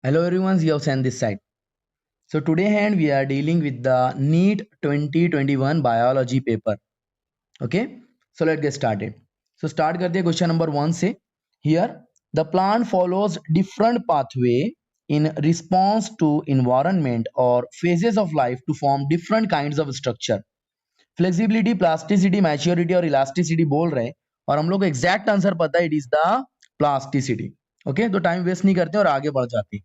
Hello everyone, Yavsan this side. So today hand we are dealing with the NEET 2021 biology paper. Okay, so let's get started. So start करते हैं question number 1 से. Here the plant follows different pathway in response to environment or phases of life to form different kinds of structure. Flexibility, plasticity, maturity और elasticity बोल रहे हैं और हम लोग को एग्जैक्ट आंसर पता है, it is the plasticity. Okay, तो टाइम वेस्ट नहीं करते और आगे बढ़ जाते हैं.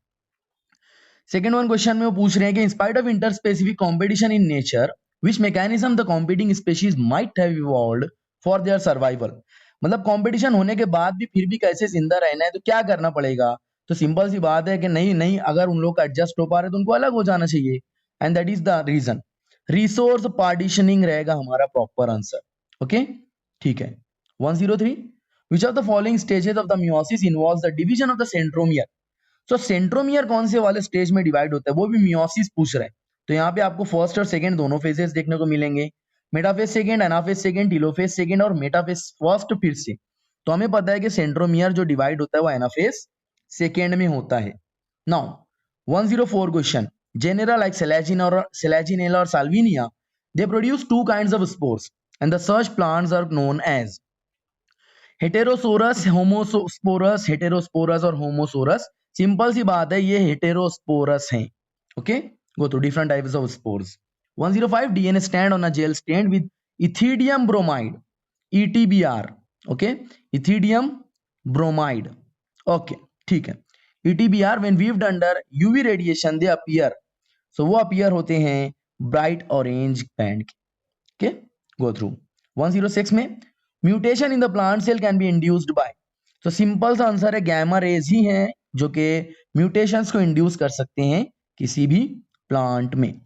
सेकेंड वन क्वेश्चन में वो पूछ रहे हैं कि in spite of inter specific competition in nature which mechanism the competing species might have evolved for their survival. मतलब कंपटीशन होने के बाद भी फिर भी कैसे जिंदा रहना है, तो क्या करना पड़ेगा. तो सिंपल सी बात है कि नहीं नहीं, अगर उन लोग का एडजस्ट हो पा रहे तो उनको अलग हो जाना चाहिए. And that is the reason. Resource partitioning रहेगा हमारा प्रॉपर आंसर. ओके, ठीक है. 103. Which of the following stages of the meiosis involves the division of the centromere. तो सेंट्रोमियर कौन से वाले स्टेज में डिवाइड होता है, वो भी मियोसिस पूछ रहे हैं. तो यहाँ पे आपको फर्स्ट और सेकंड दोनों फेजेस देखने को मिलेंगे. Metaphase second, anaphase second, telophase second और मेटाफेज फर्स्ट फिर से. तो हमें पता है कि सेंट्रोमियर जो डिवाइड होता है वो एनाफेज सेकंड में होता है. Now 104 question. Genera like Selaginella और Salvinia, they produce two kinds of spores and the search plants are known as heterosorus, homosporous, heterosporous और होमोसोरस. सिंपल सी बात है, ये हेटेरोस्पोरस हैं. Okay, go through different types of spores. 105. DNA stand on a gel stand with ethidium bromide, ETBR. Okay, ethidium bromide. Okay, ठीक है. ETBR when viewed under UV radiation they appear. So वो appear होते हैं bright orange band के. Okay, go through. 106 में mutation in the plant cell can be induced by. तो simple सा answer है गैमा रेज ही है जो कि म्यूटेशंस को इंड्यूस कर सकते हैं किसी भी प्लांट में.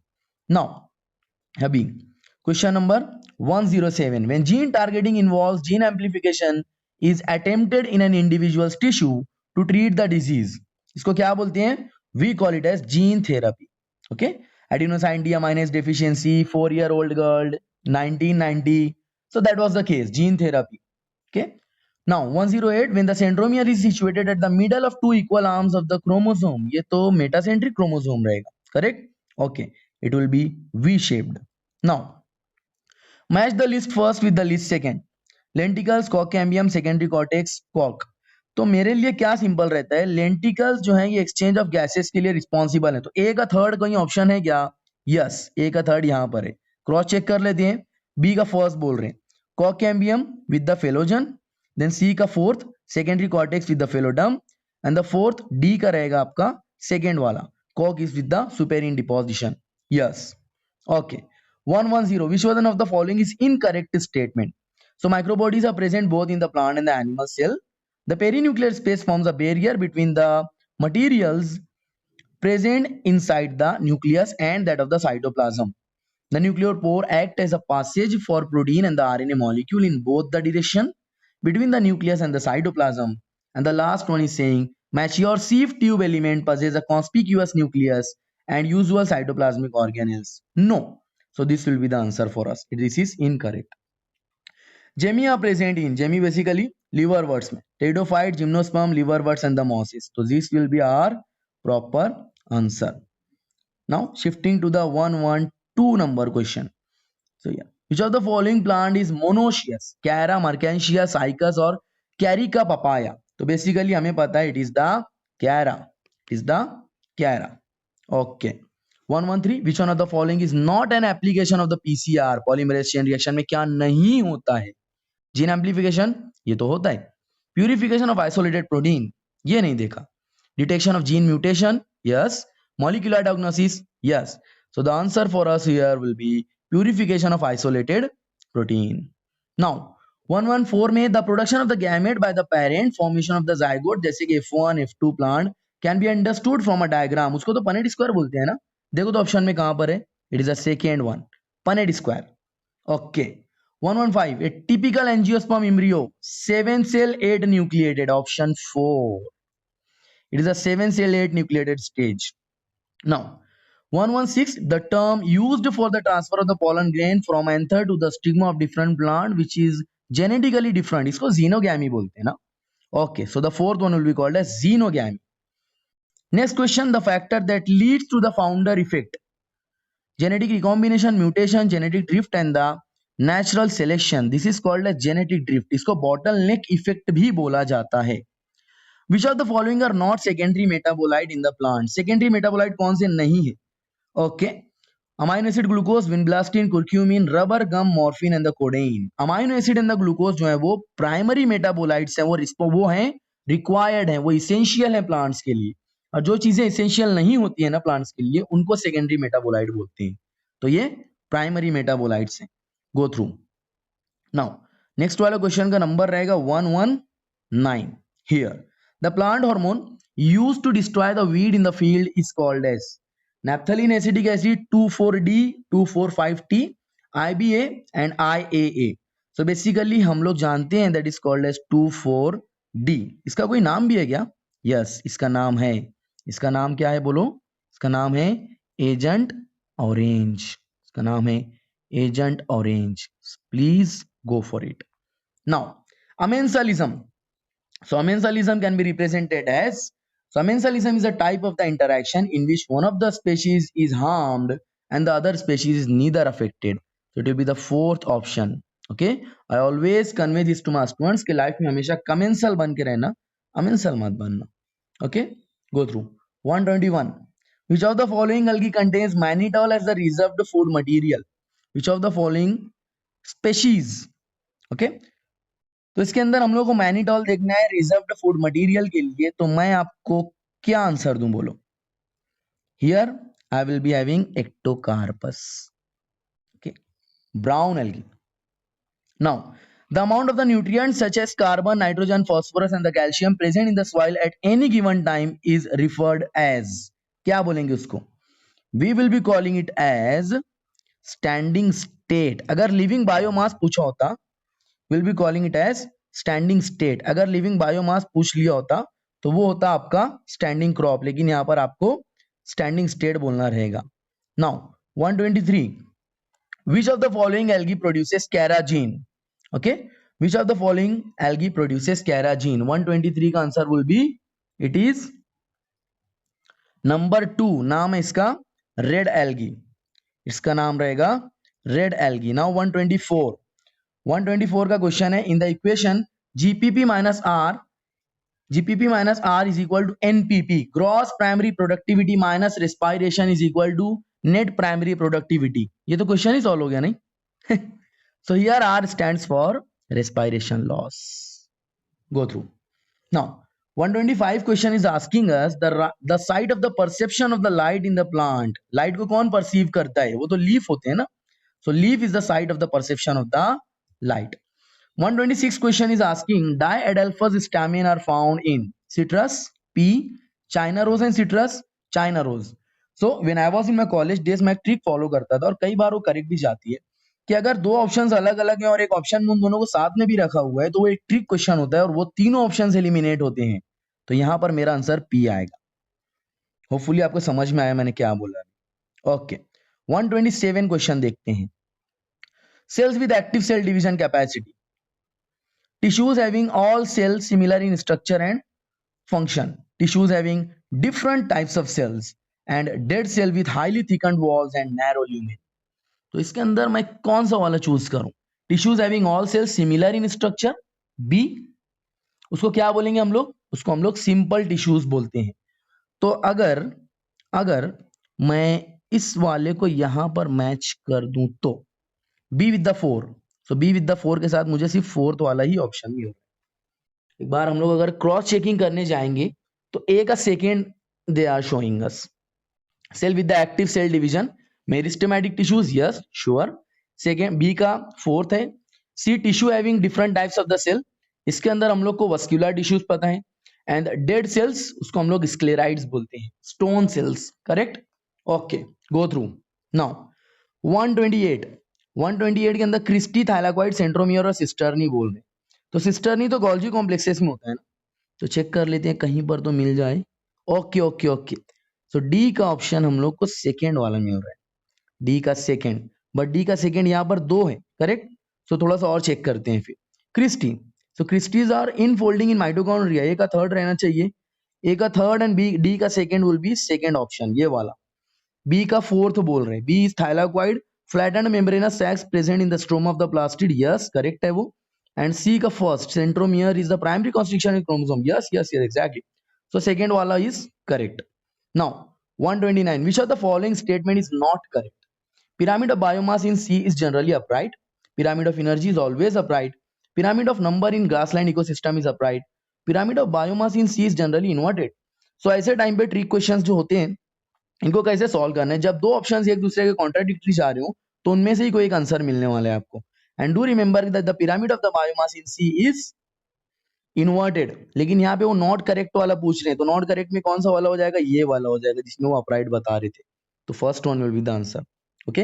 नाउ अभी question number 107. When gene targeting involves gene amplification is attempted in an individual's tissue to treat the disease. इसको क्या बोलते हैं? We call it as gene therapy. Okay, adenosine deaminase deficiency, 4-year-old girl, 1990. So that was the case, gene therapy. Okay. Now 108. When the centromere is situated at the middle of two equal arms of the chromosome, ये तो metacentric chromosome रहेगा, correct? Okay, it will be V-shaped. Now match the list first with the list second. Lenticles, cock cambium, secondary cortex, cock. तो मेरे लिए क्या simple रहता है, lenticels जो है ये एक्सचेंज ऑफ गैसेस के लिए रिस्पॉन्सिबल है. तो ए का थर्ड कोई ऑप्शन है क्या? यस, ए का थर्ड यहाँ पर है. क्रॉस चेक कर लेते हैं. बी का फर्स्ट बोल रहे हैं cork cambium with the phellogen, then C का fourth secondary cortex with the phelloderm, and the fourth D का रहेगा आपका सेकेंड वाला कॉक is with the suberin deposition. Yes, okay. 110. which one of the following is incorrect statement? So microbodies are present both in the plant and the animal cell. The perinuclear space forms a barrier between the materials present inside the nucleus and that of the cytoplasm. The nuclear pore acts as a passage for protein and the RNA molecule in both the direction between the nucleus and the cytoplasm. And the last one is saying mature sieve tube element possesses a conspicuous nucleus and usual cytoplasmic organelles. No. So this will be the answer for us. This is incorrect. Gemmy are present in Gemmy basically liverworts में pteridophyte, gymnosperm, liverworts and the mosses. So this will be our proper answer. Now shifting to the 112 number question. So yeah, which of the following plant is monoecious? Cara, Mercantia, Cycas or Carica papaya. तो basically हमें पता है it is the Cara. It is the Cara. Okay. 113. Which one of the following is not an application of the PCR? Polymerase chain reaction में क्या नहीं होता है? Gene amplification ये तो होता है. प्यूरिफिकेशन ऑफ आइसोलेटेड प्रोटीन ये नहीं देखा. Detection of gene mutation, yes. Molecular diagnosis, yes. So the answer for us here will be purification of isolated protein. Now 114 में the production of the gamete by the parent, formation of the zygote जैसे कि F1 F2 plant can be understood from a diagram. उसको तो Punnett square बोलते हैं ना. देखो तो ऑप्शन में कहां पर है, it is the second one, Punnett square. Okay. 115. A typical angiosperm embryo 7-cell 8-nucleated, option 4. It is a 7-cell 8-nucleated stage. Now 116. The term used for the transfer of the pollen grain from anther to the stigma of different plant which is genetically different, इसको xenogamy बोलते हैं ना. Okay, so the fourth one will be called as xenogamy. Next question, the factor that leads to the founder effect, genetic recombination, mutation, genetic drift and the natural selection, this is called as genetic drift. इसको bottleneck effect भी बोला जाता है। Which of the following are not secondary metabolite in the plant, secondary metabolite कौन से नहीं है? Okay, amino acid, glucose, vinblastine, curcumin, rubber, gum, morphine and the codeine. Amino acid and the glucose जो है वो प्राइमरी मेटाबोलाइट्स हैं, वो हैं रिक्वायर्ड हैं, वो इसेंशियल है प्लांट्स के लिए। और जो चीजें इसेंशियल नहीं होती है ना प्लांट्स के लिए, उनको सेकेंडरी मेटाबोलाइट बोलते हैं। तो ये प्राइमरी मेटाबोलाइट्स हैं। Go through now. नेक्स्ट वाला क्वेश्चन का नंबर रहेगा 119। Here the plant hormone used to destroy the weed in the field is called as naphthalene acetic acid, 2,4-D, 2,4,5-T, IBA and IAA। So basically हम लोग जानते हैं that is called as 2,4-D। इसका कोई नाम भी है क्या? यस, इसका नाम है, इसका नाम क्या है बोलो? इसका नाम है एजेंट ऑरेंज। इसका नाम है agent orange. Please go for it. Now, amensalism. So, amensalism can be represented as, so amensalism is a type of the interaction in which one of the species is harmed and the other species is neither affected. So, it will be the fourth option. Okay, I always convey this to my students कि life में हमेशा commensal बन के रहना, amensal मत बनना. Okay, go through 121. Which of the following algae contains mannitol as the reserved food material? Which of the following species? Okay तो इसके अंदर हम लोग को मैनिटॉल देखना है रिजर्व्ड फूड मटेरियल के लिए। तो मैं आपको क्या आंसर दूं बोलो? Here I will be having Ectocarpus, okay, brown algae. Now the amount of the nutrients such as carbon, nitrogen, phosphorus and the calcium present in the soil at any given time is referred as, क्या बोलेंगे उसको? We will be calling it as standing state. अगर living biomass पूछा होता, will be calling it as standing state. अगर living biomass पूछ लिया होता तो वो होता आपका स्टैंडिंग क्रॉप, लेकिन यहां पर आपको स्टैंडिंग स्टेट बोलना रहेगा। Now 123, which of the following algae produces carrageenan? Okay, which of the following algae produces carrageenan? 123 का answer will be, it is number 2। नाम है इसका रेड एल्गी, इसका नाम रहेगा रेड एल्गी। नाउ 124 का क्वेश्चन है, in the equation GPP minus R is equal to NPP, gross primary productivity minus respiration is equal to net primary productivity. ये तो क्वेश्चन ही सॉल्व हो गया नहीं? So here R stands for respiration loss. Go through now 125 question is asking us the site of the perception of the light in the plant. Light को कौन perceive करता है? वो तो लीफ होते हैं ना। So leaf is the site of the perception of the light. 126 question is asking diadelphous stamen are found in citrus, pea, china rose and citrus, china rose. So when I was in my college days मैं trick follow करता था और कई बार वो correct भी जाती है कि अगर दो ऑप्शंस अलग अलग हैं और एक ऑप्शन उन दोनों को साथ में भी रखा हुआ है तो वो एक ट्रिक क्वेश्चन होता है और वो तीनों ऑप्शंस एलिमिनेट होते हैं। तो यहाँ पर मेरा आंसर पी आएगा। होपफुली आपको समझ में आया मैंने क्या बोला। ओके 127 क्वेश्चन देखते हैं। Cells with active cell division capacity. Tissues having all cells similar in structure and function. Tissues having different types of cells and dead cell with highly thickened walls and narrow lumen. तो इसके अंदर मैं कौन सा वाला choose करूं? Tissues having all cells similar in structure, B. उसको क्या बोलेंगे हम लोग? उसको हम लोग सिंपल टिश्यूज बोलते हैं। तो अगर मैं इस वाले को यहां पर मैच कर दूं तो be with the 4, so be with the 4 के साथ मुझे सिर्फ फोर्थ वाला ही ऑप्शन मिल रहा है। एक बार हम लोग अगर क्रॉस चेकिंग करने जाएंगे तो ए का second they are showing us cell with the active cell division, meristematic tissues, yes sure. Second B का फोर्थ है। C tissue having different types of the cell, इसके अंदर हम लोग को वस्कुलर टिश्यूज पता है। एंड डेड सेल्स उसको हम लोग स्क्लेराइड्स बोलते हैं, stone cells, correct. Okay go through now 128 के अंदर क्रिस्टी, थाइलाकॉइड, सेंट्रोमियर और सिस्टर्नी बोल रहे हैं। तो सिस्टर्नी तो गोल्जी कॉम्प्लेक्सेस में होता है ना, तो चेक कर लेते हैं कहीं पर तो मिल जाए। ओके सो डी का ऑप्शन हम लोग को सेकेंड वाला मिल रहा है, डी का सेकेंड, बट डी का सेकेंड यहाँ पर 2 है, करेक्ट। सो थोड़ा सा और चेक करते हैं फिर। Cristae, so cristae are infolding in mitochondria, ये का थर्ड रहना चाहिए। ए का थर्ड एंड बी डी का second will be second option, ये वाला। बी का फोर्थ बोल रहे हैं, B is thylakoid flattened membranous sacs present in the stroma of the plastid, yes correct है वो। एंड सी का first centromere is the primary constriction in chromosome, yes yes yes exactly. So second वाला is correct. Now 129, which of the following statement is not correct? Pyramid of biomass in C is generally upright. Pyramid of energy is always upright. Pyramid of number in grassland ecosystem is upright. Pyramid of biomass in C is generally inverted. So ऐसे time पे trick questions जो होते हैं इनको कैसे solve करना है, जब दो ऑप्शंस एक दूसरे के कॉन्ट्राडिक्टरी जा रहे हो तो उनमें से ही कोई एक आंसर मिलने वाला है आपको। And do remember that the pyramid of the biomass in sea is inverted, लेकिन यहाँ पे वो नॉट करेक्ट वाला पूछ रहे हैं, तो नॉट करेक्ट में कौन सा वाला हो जाएगा, ये वाला हो जाएगा जिसमें वो अपराइट बता रहे थे, तो first one will be the answer. Okay,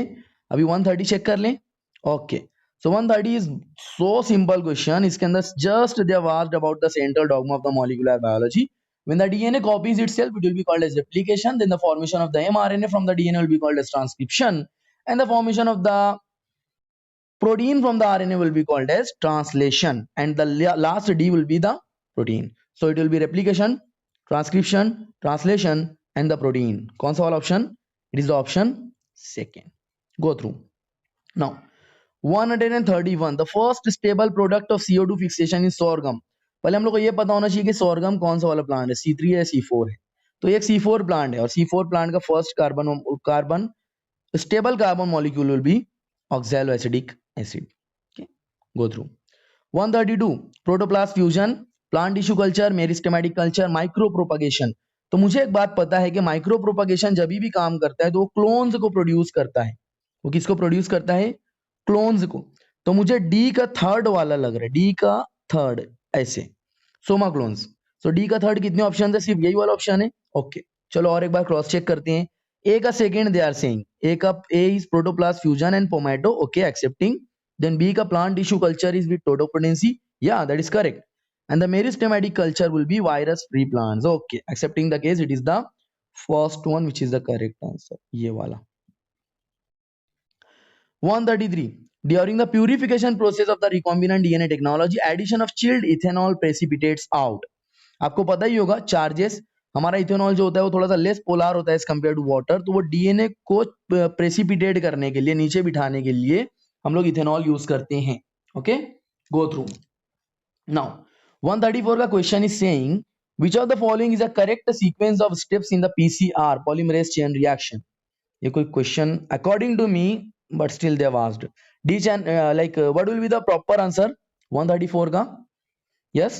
अभी 130 चेक कर लें। Okay, so 130 is so simple question, इसके अंदर just they have asked about the central dogma of the molecular biology. When the DNA copies itself, it will be called as replication. Then the formation of the mRNA from the DNA will be called as transcription, and the formation of the protein from the RNA will be called as translation, and the last D will be the protein. So it will be replication, transcription, translation, and the protein. कौन सा वाला option? It is the option second. Go through. Now 131, the first stable product of CO2 fixation is sorghum. पहले हम लोग को ये पता होना चाहिए कि सोरगम कौन सा वाला प्लांट है, C3 है C4 है। तो एक C4 प्लांट है और C4 प्लांट का first carbon stable carbon molecule will be oxaloacetic acid. Okay, go through. 132, protoplast fusion, plant tissue culture, meristematic culture, micro propagation. तो मुझे एक बात पता है कि माइक्रो प्रोपगेशन जब भी काम करता है तो वो क्लोन्स को प्रोड्यूस करता है। वो किसको प्रोड्यूस करता है? क्लोन्स को। तो मुझे डी का थर्ड वाला लग रहा है, डी का थर्ड ऐसे सोमा क्लोन्स। सो डी का थर्ड कितने ऑप्शन है? सिर्फ यही वाला ऑप्शन है। ओके, चलो और एक बार क्रॉस चेक करते हैं। ए का second they are saying, A is protoplast fusion and pomato, okay accepting. Then B का plant tissue culture is with totipotency, या that is correct. And the meristematic culture will be virus free plants, okay accepting the case, it is the first one which is the correct answer, ये वाला। 133, during the purification process of the recombinant DNA technology, addition of chilled ethanol precipitates out. आपको पता ही होगा charges, हमारा ethanol जो होता है वो थोड़ा सा लेस पोलर होता है एज कंपेयर टू वाटर, तो वो डीएनए को प्रेसिपिटेट करने के लिए, नीचे बिठाने के लिए हम लोग इथेनॉल यूज करते हैं। Okay, go through. नाउ 134 का question is saying which of the following is a correct sequence of steps in the PCR polymerase chain reaction. ये कोई question according to me, but still they have asked D chan what will be the proper answer 134 ka? Yes,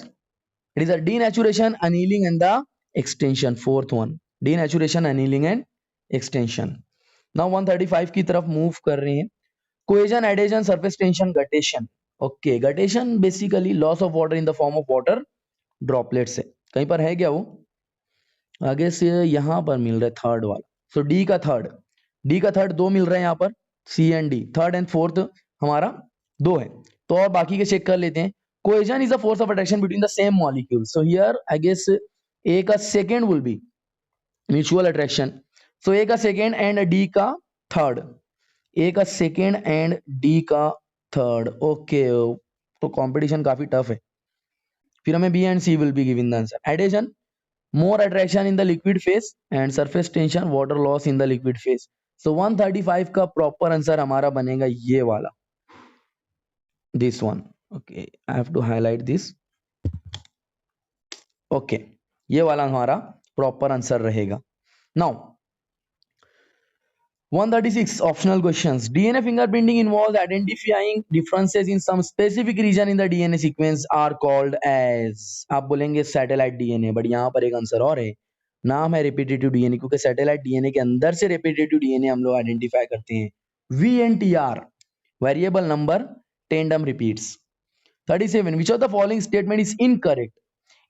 it is a denaturation, annealing and the extension, fourth one, denaturation, annealing and extension. Now 135 की तरफ move कर रहे हैं। cohesion, adhesion, surface tension, guttation. Okay, guttation basically loss of water in the form of water droplets है। कहीं पर है क्या वो? आगे से यहां पर मिल रहा है थर्ड वाला, सो डी का थर्ड दो मिल रहे हैं यहाँ पर, C and D, third and fourth हमारा दो है, तो और बाकी के चेक कर लेते हैं। Cohesion is the force of attraction between the same molecule, so here I guess A का second will be mutual attraction, so A का सेकेंड एंड डी का थर्ड, ए का सेकेंड एंड डी का third. Okay, तो competition काफी tough है, फिर हमें B and C will be given the answer. Addition, more attraction in the liquid phase and surface tension, water loss in the liquid phase. So 135 का proper answer हमारा बनेगा ये वाला, this one. Okay, I have to highlight this. Okay, ये वाला हमारा proper answer रहेगा। Now 136 optional questions. DNA fingerprinting involves identifying differences in some specific region in the DNA sequence are called as, आप बोलेंगे सैटेलाइट डीएनए, बट यहाँ पर एक answer और है, नाम है रिपीटेटिव डीएनए, क्योंकि सैटेलाइट डीएनए के अंदर से रिपीटेटिव डीएनए हम लोग आइडेंटिफाई करते हैं। VNTR, variable number tandem repeats. 37, which of the following statement is incorrect?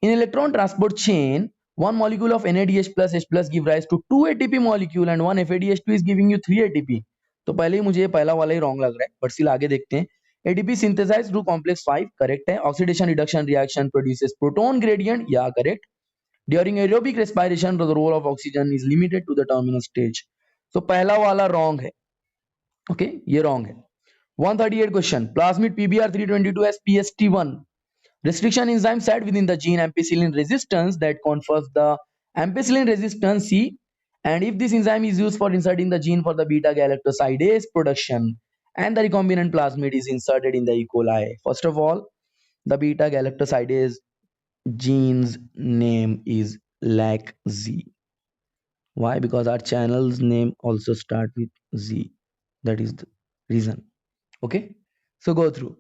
In electron transport chain, one molecule of NADH plus H plus give rise to 2 ATP molecule and one FADH2 is giving you 3 ATP. तो पहले ही मुझे पहला वाला ही wrong लग रहा है, but still आगे देखते हैं। ATP synthesized through complex 5, correct है। Oxidation reduction reaction produces proton gradient, या correct. During aerobic respiration the role of oxygen is limited to the terminal stage, तो पहला वाला रॉन्ग है। ओके, ये रॉन्ग है। 138 question, plasmid PBr322 as PST1 Restriction enzyme sat within the gene ampicillin resistance that confers the ampicillin resistance C. And if this enzyme is used for inserting the gene for the beta galactosidase production, and the recombinant plasmid is inserted in the E. coli. First of all, the beta galactosidase gene's name is LAC-Z. Why? Because our channel's name also start with Z. That is the reason. Okay. So go through.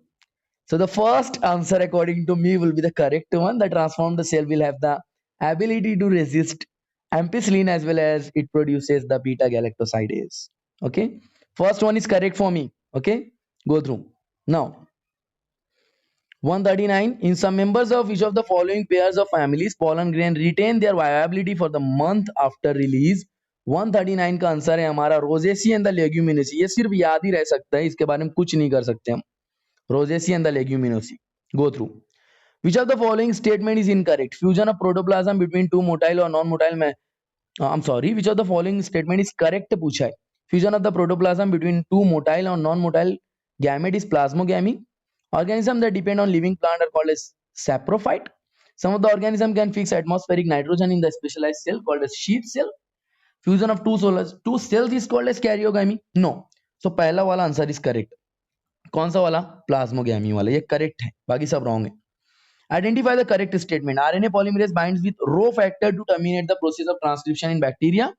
So the first answer according to me will be the correct one. The transformed cell will have the ability to resist ampicillin as well as it produces the beta galactosidase. Okay. First one is correct for me. Okay. Go through. Now 139. In some members of each of the following pairs of families, pollen grain retain their viability for the month after release. 139 का answer है हमारा Rosaceae and the Leguminosae. ये सिर्फ याद ही रह सकता है, इसके बारे में कुछ नहीं कर सकते हम. Rosaceae and the Leguminosae. Go through. Which of the following statement is incorrect? Fusion of protoplasm between two motile or non-motile I'm sorry. Which of the following statement is correct पूछा है. Fusion of the protoplasm between two motile or non-motile gamete is plasmogamy. Organisms that depend on living plant are called as saprophyte. Some of the organisms can fix atmospheric nitrogen in the specialized cell called as sheath cell. Fusion of two cells is called as karyogamy. No. So पहला वाला answer is correct. कौन सा वाला? Plasmogamy वाला. ये correct है, बाकी सब रॉन्ग है. Identify the correct statement. RNA polymerase binds with Rho factor to terminate the process of transcription in bacteria.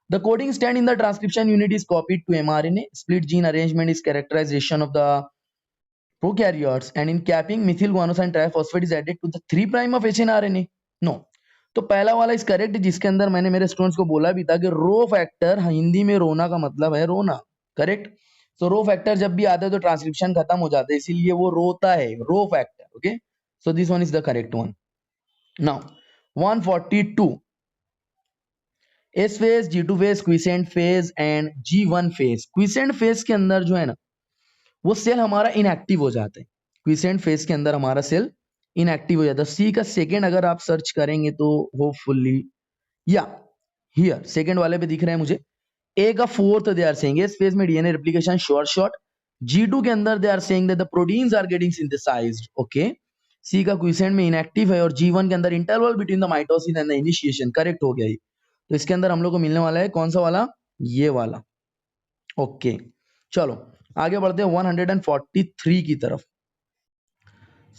The coding strand in the transcription unit is copied to mRNA. Split gene arrangement is characterization of the prokaryotes. And in capping, methyl guanosine triphosphate is added to the 3' of hnRNA. No. तो पहला वाला इस correct, जिसके अंदर मैंने मेरे students को बोला भी था कि रो फैक्टर हिंदी में रोना का मतलब है रोना. करेक्ट. सो रो फैक्टर जब भी आता है तो ट्रांसक्रिप्शन खत्म हो जाता है, इसीलिए वो रोता है. Rho factor. Okay. So this one is the correct one. Now 142. S phase, G2 phase, quiescent phase and G1 phase. quiescent phase के अंदर जो है ना वो सेल हमारा इनएक्टिव हो जाता है. quiescent phase के अंदर हमारा सेल इनएक्टिव हो जाता है. सी का सेकेंड अगर आप सर्च करेंगे तो होपफुली या हियर सेकेंड वाले पे दिख रहा है मुझे. ए का फोर्थ दे आर सेइंग इस फेज में डीएनए रेप्लिकेशन शॉर्ट. G2 के अंदर they are saying that the proteins are getting synthesized. Okay. C का क्विसेंट में इनएक्टिव है और G1 के अंदर interval between the mitosis and the initiation. Correct हो गया ये. तो इसके अंदर हम लोग को मिलने वाला है कौन सा वाला? ये वाला. ओके. चलो आगे बढ़ते हैं 143 की तरफ.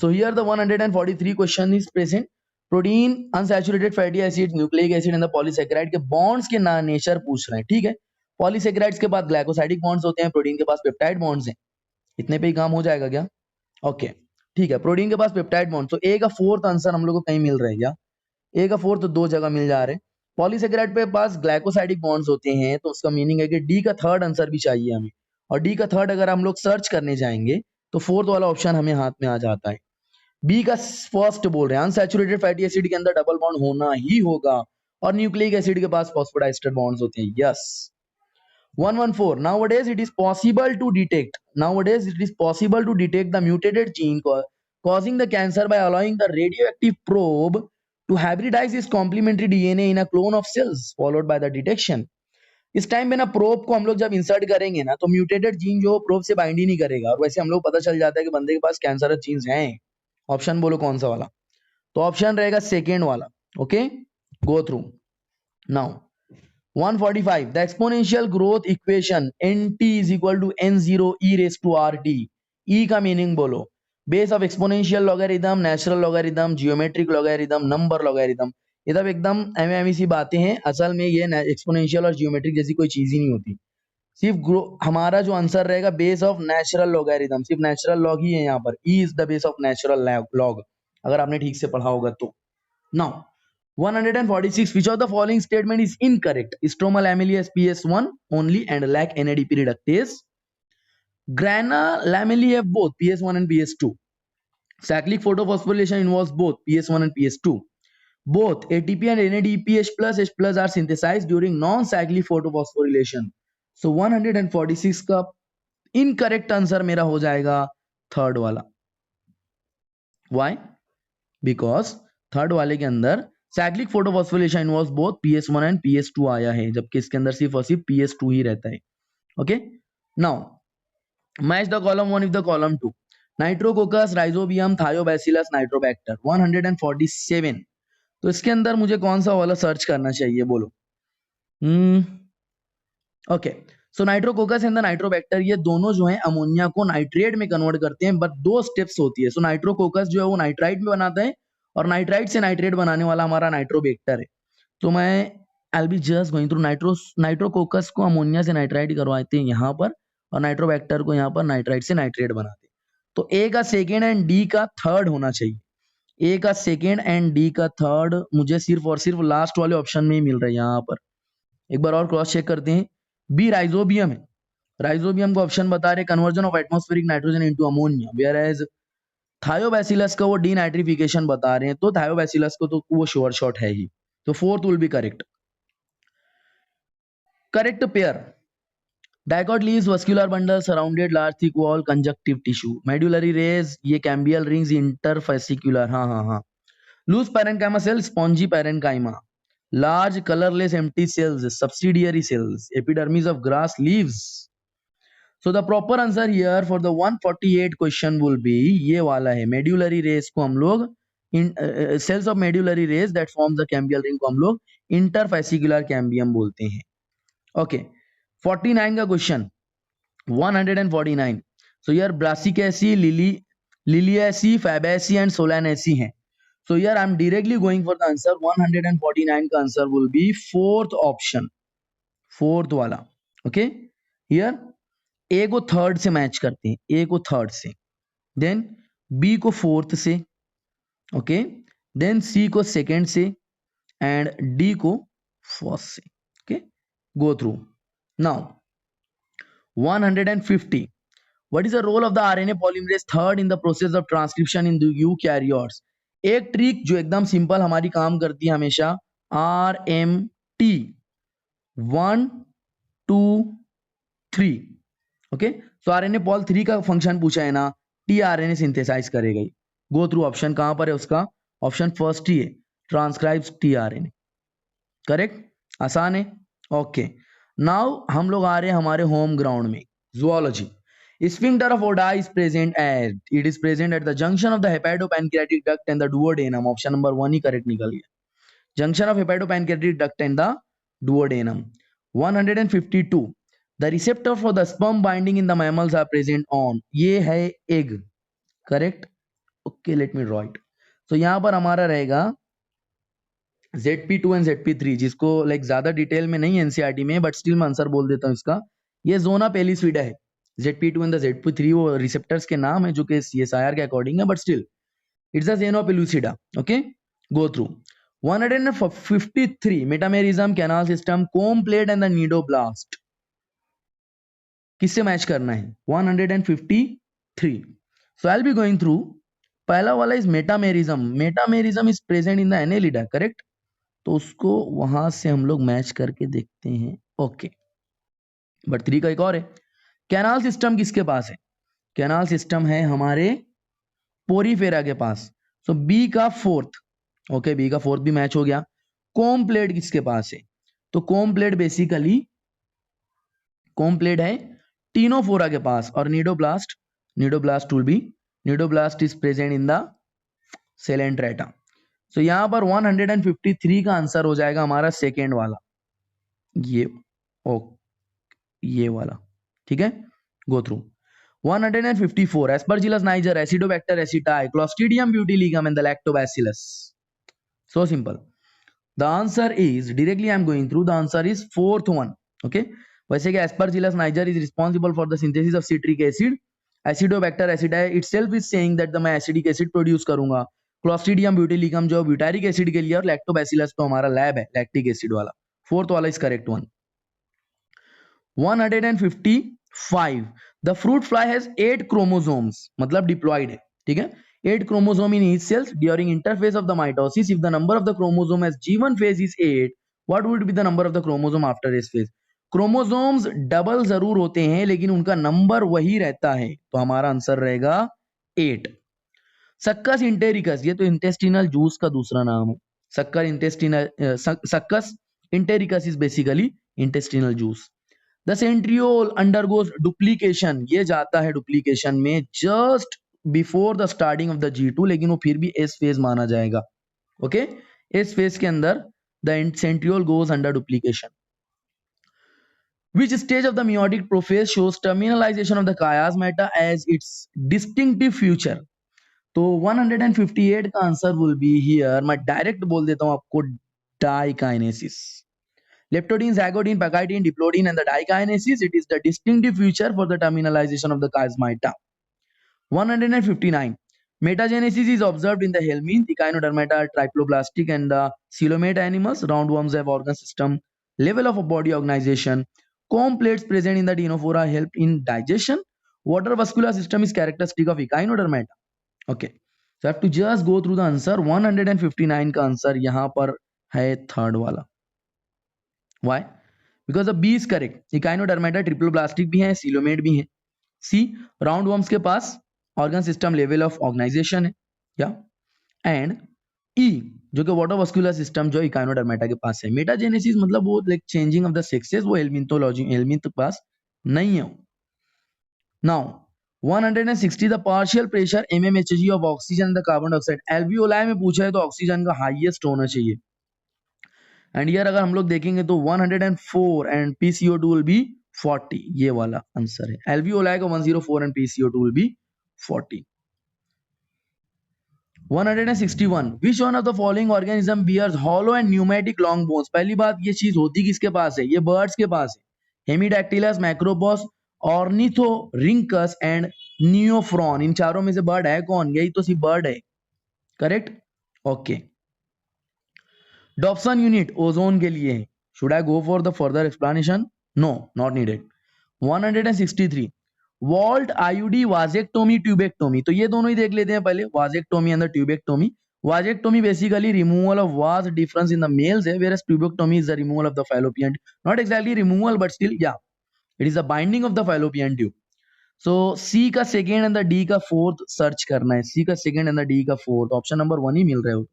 So here the 143 question is present. Protein, unsaturated fatty acid, nucleic acid and the polysaccharide के बॉन्ड्स के नेचर पूछ रहे हैं. ठीक है. पॉलीसैकेराइड्स के पास ग्लाइकोसाइडिक बॉन्ड्स होते हैं, प्रोटीन के पास पेप्टाइड बॉन्ड्स हैं. इतने पे ही काम हो जाएगा क्या? ओके. ठीक है. प्रोटीन के पास पेप्टाइड बॉन्ड. तो ए का फोर्थ आंसर हम लोग को कहीं मिल रहा है क्या? ए का फोर्थ दो जगह मिल जा रहे हैं. पॉलीसैकेराइड पे पास ग्लाइकोसाइडिक बॉन्ड्स होते हैं, तो उसका मीनिंग है कि डी का थर्ड आंसर भी चाहिए हमें. और डी का थर्ड अगर हम लोग सर्च करने जाएंगे तो फोर्थ वाला ऑप्शन हमें हाथ में आ जाता है. बी का फर्स्ट बोल रहे हैं अनसैचुरेटेड फैटी एसिड के अंदर डबल बॉन्ड होना ही होगा और न्यूक्लिक एसिड के पास फॉस्फोडाइस्टर बॉन्ड्स होते हैं. Yes. 114. Nowadays it is possible to detect the mutated gene causing the cancer by allowing the radioactive probe to hybridize its complementary DNA in a clone of cells followed by the detection. इस time में ना probe को हम लोग जब insert करेंगे ना तो म्यूटेटेड जीन जो प्रोब से बाइंड ही नहीं करेगा और वैसे हम लोग पता चल जाता है कि बंदे के पास कैंसरस जीन्स हैं. ऑप्शन बोलो कौन सा वाला? तो ऑप्शन रहेगा सेकेंड वाला. Okay. Go through. Now 145. The exponential growth equation nt is equal to n0 e raised to rt. E का मीनिंग बोलो. Base of exponential logarithm, natural logarithm, geometric logarithm, number logarithm. ये सब एकदम M C बातें हैं. असल में ये एक्सपोनेंशियल और जियोमेट्रिक जैसी कोई चीज ही नहीं होती. सिर्फ हमारा जो आंसर रहेगा बेस ऑफ नेचुरल लॉगरिथम. सिर्फ नेचुरल लॉग ही है यहाँ पर. E is the base of natural log, अगर आपने ठीक से पढ़ा होगा तो. Now 146. Which of the following statement is incorrect? Stromal amylase PS1 only and lack NADP reductase. Grana lamellae have both PS1 and PS2. Cyclic photophosphorylation involves both PS1 and PS2. Both ATP and NADPH plus H plus are synthesized during non-cyclic photophosphorylation. So 146 का incorrect answer मेरा हो जाएगा third वाला. Why? Because third वाले के अंदर cyclic photophosphorylation involves both PS1 and PS2 आया है, जबकि इसके अंदर सिर्फ और सिर्फ PS2 ही रहता है. Okay. Now match the column 1 with the column 2. Nitrococcus, rhizobium, Thiobacillus, Nitrobacter 147। तो इसके अंदर मुझे कौन सा वाला सर्च करना चाहिए बोलो। Okay, so Nitrococcus and the Nitrobacter ये दोनों जो है अमोनिया को नाइट्रेट में कन्वर्ट करते हैं, बट 2 स्टेप्स होती है। सो नाइट्रोकोकस जो है वो नाइट्राइट में बनाता है और नाइट्राइट से नाइट्रेट बनाने वाला हमारा नाइट्रोबैक्टर है। तो मैं I be just going through nitrococcus को अमोनिया से नाइट्राइट करवाते हैं यहाँ पर, और नाइट्रोबैक्टर को यहाँ पर नाइट्राइट से नाइट्रेट बनाते हैं। तो ए का सेकेंड एंड डी का थर्ड होना चाहिए। ए का सेकेंड एंड डी का थर्ड मुझे सिर्फ और सिर्फ लास्ट वाले ऑप्शन में ही मिल रहा है यहाँ पर। एक बार और क्रॉस चेक करते हैं। बी राइजोबियम है, राइजोबियम का ऑप्शन बता रहे conversion of atmospheric nitrogen into ammonia, whereas Thiobacillus का वो डीनाइट्रिफिकेशन बता रहे हैं। तो थायोबैसिलस को तो वो श्योर शॉट है ही। तो fourth will be correct. Correct pair, dicot leaves vascular bundle surrounded large thick wall conjunctive tissue, medullary rays ये कैम्बियल रिंग्स इंटरफेसिकुलर, हाँ। Loose parenchyma cell spongy parenchyma, large colorless empty cells subsidiary cells, epidermis of grass leaves. So the proper answer here for the 148 question will be ये वाला है, medullary rays को हम लोग cells of medullary rays that forms the cambial ring को हम लोग interfascicular cambium बोलते हैं। Okay, 49 का question 149। So here Brassicaceae, Liliaceae, Fabaceae and Solanaceae हैं। So here I am directly going for the answer 149 का answer will be fourth option, fourth वाला। Okay, here A को थर्ड से मैच करते हैं, A को थर्ड से, then B को फोर्थ से, okay, then C को सेकेंड से and D को फर्स्ट से। Okay, go through now 150। What is the role of the RNA polymerase third in the process of transcription in the eukaryotes? एक trick जो एकदम simple हमारी काम करती है हमेशा, RMT 1 2 3। ओके, सो RNA पॉल 3 का फंक्शन पूछा है ना, tRNA सिंथेसाइज करेगा। गो थ्रू ऑप्शन कहां पर है उसका, ऑप्शन फर्स्ट ही है, ट्रांसक्राइब्स tRNA। करेक्ट, आसान है। ओके, नाउ हम लोग आ रहे हैं हमारे होम ग्राउंड में, zoology. Sphincter of Oddi is present at it is present at the junction of the hepatopancreatic duct and the duodenum. Option number 1 he correct निकल गया, junction of hepatopancreatic duct and the duodenum। 152 the receptor for the sperm binding in the mammals are present on, ये है egg, correct. Okay, let me draw it. तो यहाँ पर हमारा रहेगा ZP2 and ZP3, जिसको लाइक ज्यादा डिटेल में नहीं एनसीईआरटी में, बट स्टिल मैं आंसर बोल देता हूँ इसका। ये जोना पेलिस्विडा है, ZP2 एंड द ZP3 वो रिसेप्टर्स के नाम है जो कि CSIR के अकॉर्डिंग है, but still it's the zona pellucida. Okay, go through 153 metamerism, canal system, comb plate and the cnidoblast, किससे मैच करना है 153। So I will be going through. पहला वाला is metamerism, metamerism is present in the Annelida, correct. तो उसको वहां से हम लोग मैच करके देखते हैं। ओके, बट 3 का एक और है। कैनाल सिस्टम किसके पास है, कैनाल सिस्टम है हमारे पोरीफेरा के पास। सो बी का फोर्थ, ओके, बी का फोर्थ भी मैच हो गया। कोम प्लेट किसके पास है, तो comb plate basically comb plate है टीनोफोरा के पास। और cnidoblast, cnidoblast will be, cnidoblast is present in the Coelenterata. So यहां पर 153 का आंसर हो जाएगा हमारा सेकेंड वाला, ये ओ ये वाला, ठीक है। Go through 154 Aspergillus niger, Acidobacter aceti, Clostridium butylicum and the Lactobacillus. So simple. The answer is directly I am going through, the answer is fourth one. Okay, वैसे कि Aspergillus niger is responsible for the synthesis of citric acid, Acidobacter aceti itself is saying that मैं acidic acid produce करूंगा, Clostridium butylicum जो butyric acid के लिए, और Lactobacillus तो हमारा लैब है लैक्टिक एसिड वाला। फोर्थ वाला is correct one. 155 the fruit fly has 8 chromosomes, मतलब डिप्लॉइड है, ठीक है। 8 chromosome in each cells during interphase of the mitosis. If the number of the chromosome as G1 phase is 8, what would be the number of the chromosome after S phase? Chromosomes double जरूर होते हैं लेकिन उनका number वही रहता है, तो हमारा आंसर रहेगा 8। सक्कस इंटेरिकस, ये तो इंटेस्टिनल जूस का दूसरा नाम है। Succus intestinal, succus entericus is basically intestinal juice. The centriole undergoes duplication, ये जाता है डुप्लीकेशन में just before the starting of the G2, लेकिन वो फिर भी एस फेज माना जाएगा. ओके, एस फेज के अंदर the centriole goes under duplication. Which stage of the meiotic prophase shows terminalization of the chiasmata as its distinctive feature? तो 158 का आंसर विल बी हियर. मैं डायरेक्ट बोल देता हूं आपको, diakinesis. Leptodine, zygodine, pachytine, diplodine, and the dikinesis. It is the distinctive feature for the terminalization of the chiasmata. 159. Metagenesis is observed in the helminth, echinodermata, triploblastic, and the coelomate animals. Roundworms have organ system, level of body organization. Comb plates present in the Dinophora help in digestion. Water vascular system is characteristic of echinodermata. Okay, so I have to just go through the answer. 159 का answer यहाँ पर है third वाला. Why? Because the B is correct. Echinodermata triploblastic भी है, coelomate भी है. C, roundworms के पास organ system level of organization है, या and E जो कि water vascular system जो echinodermata के पास है. Metagenesis मतलब वो like changing of the sexes, वो helminthology helminth के पास नहीं है. Now 160, the partial pressure mmHg of oxygen and the carbon dioxide. alveoli में पूछा है तो ऑक्सीजन का हाईएस्ट होना चाहिए. एंड यार अगर हम लोग देखेंगे तो 104 एंड PCO2 विल बी 40. ये वाला आंसर है. alveoli का 104 and PCO2 will be 40. 161, which one of the following organism bears hollow and pneumatic long bones? पहली बात, ये चीज होती किसके पास है? ये बर्ड्स के पास है. हेमिडैक्टिलस, मैक्रोपॉस, ऑर्निथोरिंकस एंड नियोफ्रॉन. इन चारों में से बर्ड है कौन? यही तो सिर्फ बर्ड है. Correct. Okay. Dobson unit ozone के लिए है. Should I go for the further explanation? No, not needed. 163, vault IUD vasectomy tubectomy. तो ये दोनों ही देख लेते हैं पहले, vasectomy and the tubectomy. Vasectomy basically removal of vas deferens in the males है, whereas tubectomy is the removal of the fallopian. Not exactly removal but still या it is the binding of the fallopian tube. So C का second and the D का fourth search करना है. C का second and the D का fourth, option number 1 ही मिल रहा है.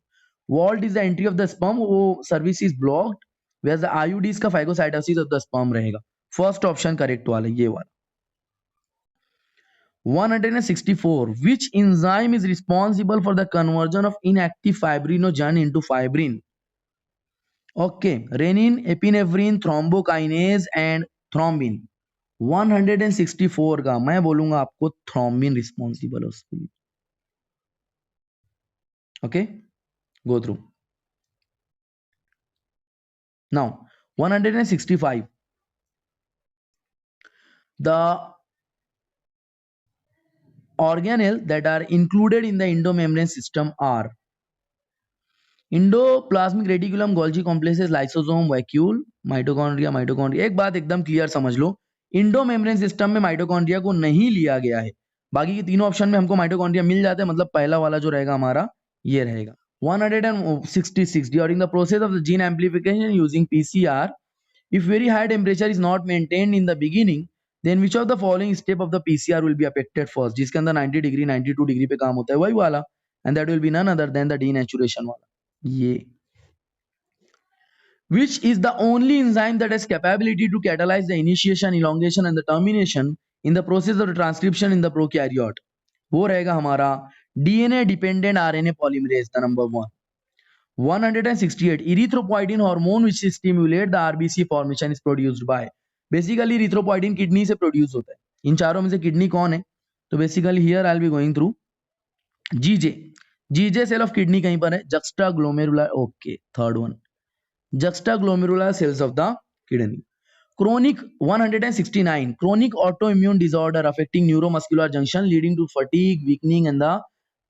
Vault is the entry of the sperm, वो cervix is blocked, whereas the IUD का phagocytosis of the sperm रहेगा. फर्स्ट ऑप्शन करेक्ट वाला, ये वाला. 164, which enzyme is responsible for the conversion of inactive fibrinogen into fibrin? Okay, renin, epinephrine, thrombokinase and thrombin. 164 का मैं बोलूंगा आपको thrombin responsible है उसके लिए. Okay, go through. Now 165, the organelle that are included in the endomembrane system are endoplasmic reticulum, Golgi complexes, lysosome, vacuole, mitochondria. एक बात एकदम क्लियर समझ लो, इंडोमेम्ब्रेन सिस्टम में माइटोकॉन्ड्रिया को नहीं लिया गया है. बाकी के तीनों ऑप्शन में हमको माइटोकॉन्ड्रिया मिल जाते हैं, मतलब पहला वाला जो रहेगा हमारा ये रहेगा. 166, during the process of the gene amplification using PCR, if very high temperature is not maintained in the beginning, then which of the following step of the PCR will be affected first? जिसके अंदर 90 degree 92 degree पे काम होता है वही वाला, and that will be none other than the denaturation वाला. ये which is the only enzyme that has capability to catalyze the initiation, elongation and the termination in the process of the transcription in the prokaryote? वो रहेगा हमारा DNA dependent RNA polymerase, the number 1. 168, erythropoietin hormone which stimulate the RBC formation is produced by. Basically erythropoietin kidney से produce होता है. इन चारों में से kidney कौन है? तो basically here I will be going through JG cell of kidney कहीं पर है, juxtaglomerular. Okay, third one, juxtaglomerular cells of the kidney. Chronic 169, chronic autoimmune disorder affecting neuromuscular junction leading to fatigue, weakening and the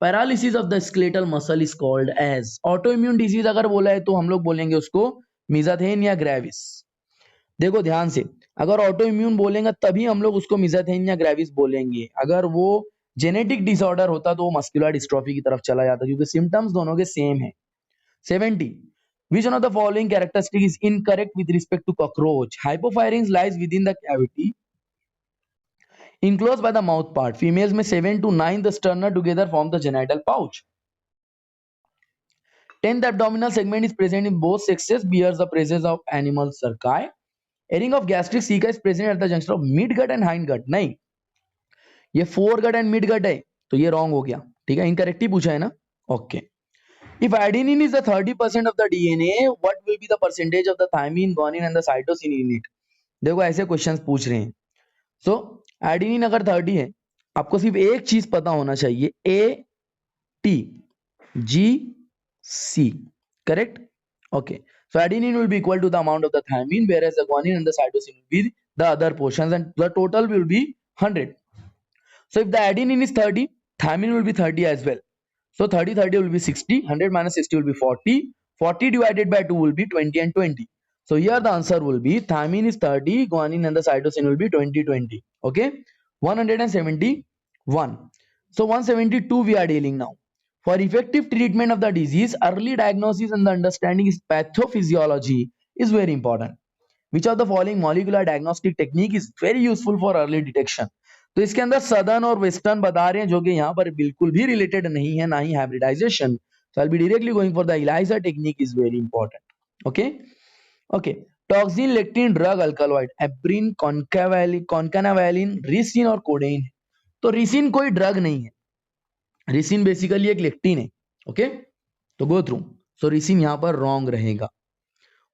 paralysis of the skeletal muscle is called as. autoimmune disease अगर बोला है तो हम लोग बोलेंगे उसको मिजाथेनिया gravis. देखो ध्यान से, अगर ऑटो इम्यून बोलेंगे तभी हम लोग उसको मिजाथेनिया ग्रेविस बोलेंगे. अगर वो जेनेटिक डिसऑर्डर होता तो वो मस्कुलर डिस्ट्रोफी की तरफ चला जाता, क्योंकि सिम्टम्स दोनों के सेम है. 70, which one of the following characteristic is incorrect with respect to cockroach? Hypopharynx lies within the cavity enclosed by the mouth part. Females में 7 to 9 the sterna together form the genital pouch. 10th, the abdominal segment is present in both sexes, bears the presence of animal cerci. Airing of gastric ceca is present at the junction of midgut and hindgut. नहीं, ये foregut and midgut है, तो ये wrong हो गया, ठीक है, incorrect ही पूछा है ना। Okay, if adenine is the 30% of the DNA, what will be the percentage of the thymine, guanine and the cytosine in it. देखो ऐसे क्वेश्चंस पूछ रहे हैं। सो एडेनिन अगर 30 है, आपको सिर्फ एक चीज पता होना चाहिए, A T G C, correct. Okay, so adenine will be equal to the amount of the thymine, whereas the guanine and the cytosine will be the other portions, and the total will be 100. So if the adenine is 30, thymine will be 30 as well. So 30 30 will be 60, 100 minus 60 will be 40, 40 divided by 2 will be 20 and 20. So here the answer will be thymine is 30, guanine and the cytosine will be 20 20. Okay, 171. So 172 we are dealing now. For effective treatment of the disease, early diagnosis and the understanding is pathophysiology is very important. Which of the following molecular diagnostic technique is very useful for early detection? तो इसके अंदर southern और western बता रहे हैं, जो कि यहाँ पर बिल्कुल भी रिलेटेड नहीं है, ना ही hybridisation. So I'll be directly going for the ELISA technique is very important. Okay, okay. Toxin, lectin, drug, alkaloid, abrin, concanavalin, ricin और कोडेइन। तो रिसिन कोई ड्रग नहीं है, रिसिन बेसिकली एक लेक्टिन है। ओके, तो गो थ्रू। सो ricin यहाँ पर रॉन्ग रहेगा।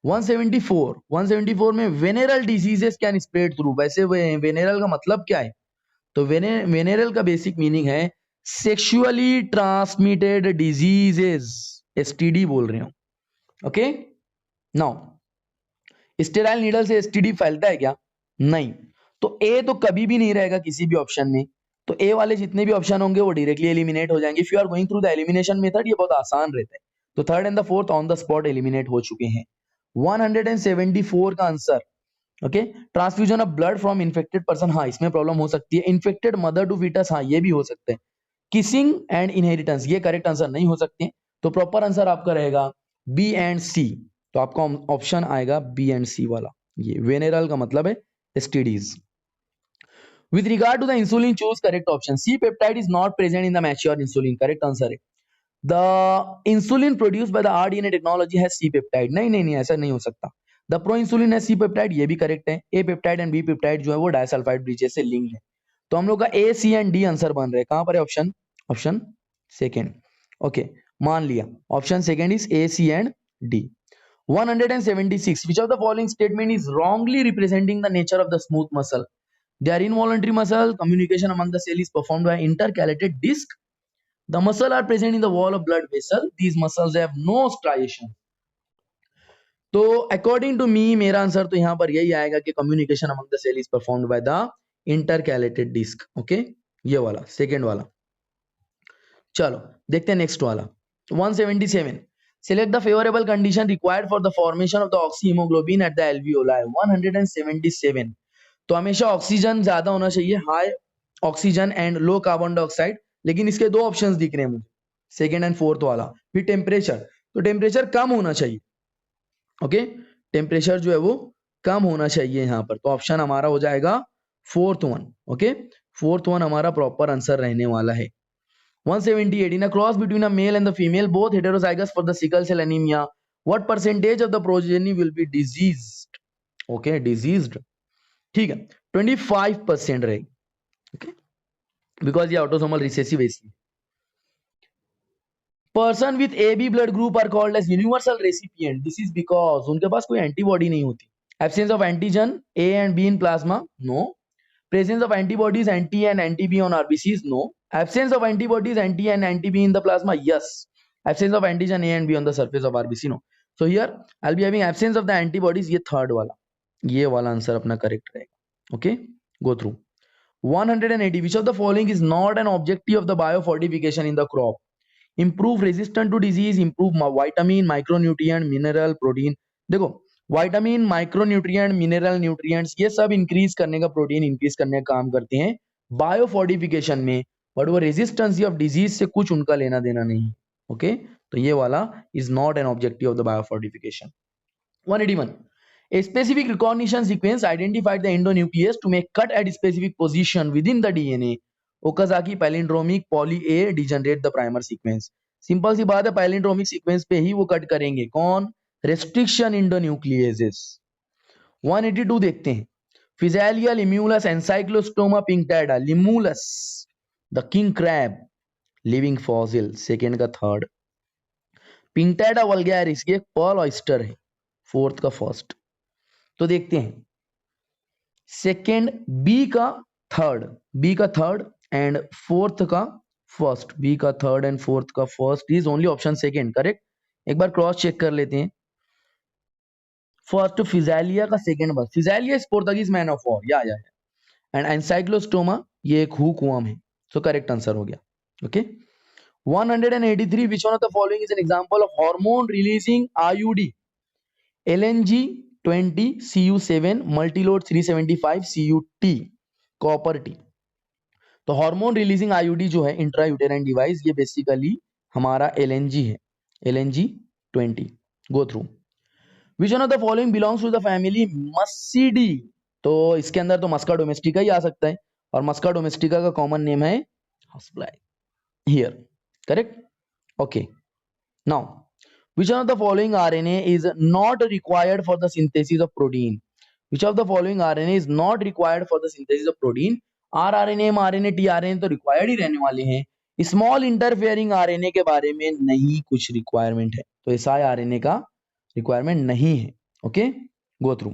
174 में वेनेरल डिजीजेस कैन स्प्रेड थ्रू। वैसे वेनेरल का मतलब क्या है? तो वेनेरल का बेसिक मीनिंग है सेक्सुअली ट्रांसमिटेड डिजीजेस, एसटीडी बोल रहे हो। ओके, नाउ स्टेराइल नीडल से एसटीडी फैलता है क्या? नहीं। तो ए तो कभी भी नहीं रहेगा किसी भी ऑप्शन में, तो ए वाले जितने भी ऑप्शन होंगे वो डायरेक्टली एलिमिनेट हो जाएंगे। If you are going through the elimination method, ये बहुत आसान रहता है। तो third and the fourth on the spot eliminate हो चुके हैं। 174 का answer, okay, transfusion of blood from infected person, हाँ इसमें प्रॉब्लम हो सकती है। इन्फेक्टेड मदर टू फीटस, हाँ ये भी हो सकता है। किसिंग एंड इनहेरिटेंस, ये करेक्ट आंसर नहीं हो सकते। तो प्रॉपर आंसर आपका रहेगा बी एंड सी। तो आपका ऑप्शन आएगा बी एंड सी वाला। ये वेनेरल का मतलब है STDs. With regard to the insulin, choose correct option. C peptide is not present in the mature insulin. Correct answer है। The insulin produced by the rDNA technology has C peptide. नहीं, ऐसा नहीं हो सकता। The proinsulin has C peptide, ये भी correct है। A peptide and B peptide जो है वो डाइसल्फाइड ब्रिजेस से लिंक है। तो हम लोग का A, C and D answer बन रहे हैं। कहां पर है ऑप्शन? Option second. ओके, मान लिया option second is A, C and D। 176, which of the following statement is wrongly representing the nature of the smooth muscle? They are involuntary muscle. Communication among the cell is performed by intercalated disc. The muscle are present in the wall of blood vessel. These muscles have no striation. तो according to me मेरा answer तो यहाँ पर यही आएगा कि communication among the cell is performed by the intercalated disc. Okay, ये वाला सेकेंड वाला। चलो देखते हैं नेक्स्ट वाला। 177, select the favorable condition required for the formation of the oxyhemoglobin at the alveoli। 177, तो हमेशा ऑक्सीजन ज्यादा होना चाहिए, high oxygen and low carbon dioxide. लेकिन इसके दो ऑप्शंस दिख रहे हैं मुझे, सेकेंड एंड फोर्थ वाला। फिर टेम्परेचर, तो टेम्परेचर कम होना चाहिए। ओके, टेम्परेचर जो है वो कम होना चाहिए यहाँ पर। तो ऑप्शन हमारा हो जाएगा fourth one. Okay, fourth one हमारा प्रॉपर आंसर रहने वाला है। 178, in a cross between a male and the female, both heterozygous for the sickle cell anemia, what percentage of the progeny will be diseased? Okay, diseased, ठीक है, 25% रहेगी। Okay, because ये autosomal recessive है इसलिए। Person with A B blood group are called as universal recipient. This is because उनके पास कोई antibody नहीं होती। Absence of antigen A and B in plasma, no. Presence of antibodies anti and anti B on RBCs, no. Absence of antibodies anti and anti B in the plasma, yes. Absence of antigen A and B on the surface of RBC, no. So here I will be having absence of the antibodies, ये third वाला, ये वाला answer अपना correct रहेगा। Okay, go through. 180, which of the following is not an objective of the biofortification in the crop? Improve resistance to disease, improve vitamin, micronutrient, mineral, protein। देखो vitamin, micronutrient, mineral, nutrients, ये सब increase करने का, protein increase करने का काम करते हैं बायोफोर्टिफिकेशन में, बट वो रेजिस्टेंस ऑफ डिजीज से कुछ उनका लेना देना नहीं। ओके, तो ये वाला is not an objective of the biofortification. 181, a specific recognition sequence identified the endonucleus to make cut at specific position within the DNA. Okazaki palindromic poly A degenerate the primer sequence। Simple सी बात है, palindromic sequence पे ही वो cut करेंगे। कौन? Restriction इंडोन्यूक्लियेसेस। 182 देखते हैं। Physalia, Limulus, Ancylostoma Pinctada, Limulus the king crab, living fossil second का थर्ड। पिंटेडा वल्गैरिस ये पर्ल ऑयस्टर है, फोर्थ का फर्स्ट। तो देखते हैं सेकेंड बी का थर्ड एंड फोर्थ का फर्स्ट। बी का थर्ड एंड फोर्थ का first is only option second correct. एक बार क्रॉस चेक कर लेते हैं। फर्स्ट फिजैलिया का second word, Physalia is Portuguese man of war, या एंड एनसाइक्लोस्टोमा ये एक हुक वर्म है। सो करेक्ट आंसर हो गया। Okay 183 which one of the following is an example of hormone releasing IUD? LNG 20 CU7 multilode 375 CUT copper T. तो hormone releasing IUD जो है intrauterine device, ये बेसिकली हमारा एलएनजी है, LNG 20। Go through which one of the following belongs to the family Muscidae? तो इसके अंदर तो मस्का डोमेस्टिका ही आ सकता है, और मस्का डोमेस्टिका का कॉमन नेम है housefly here correct. Okay now which one of the following RNA is not required for the synthesis of protein? Which of the following RNA is not required for the synthesis of protein? rRNA, mRNA, tRNA तो required ही रहने वाले हैं। Small interfering RNA के बारे में नहीं कुछ requirement है, तो siRNA का रिक्वायरमेंट नहीं है। Okay go through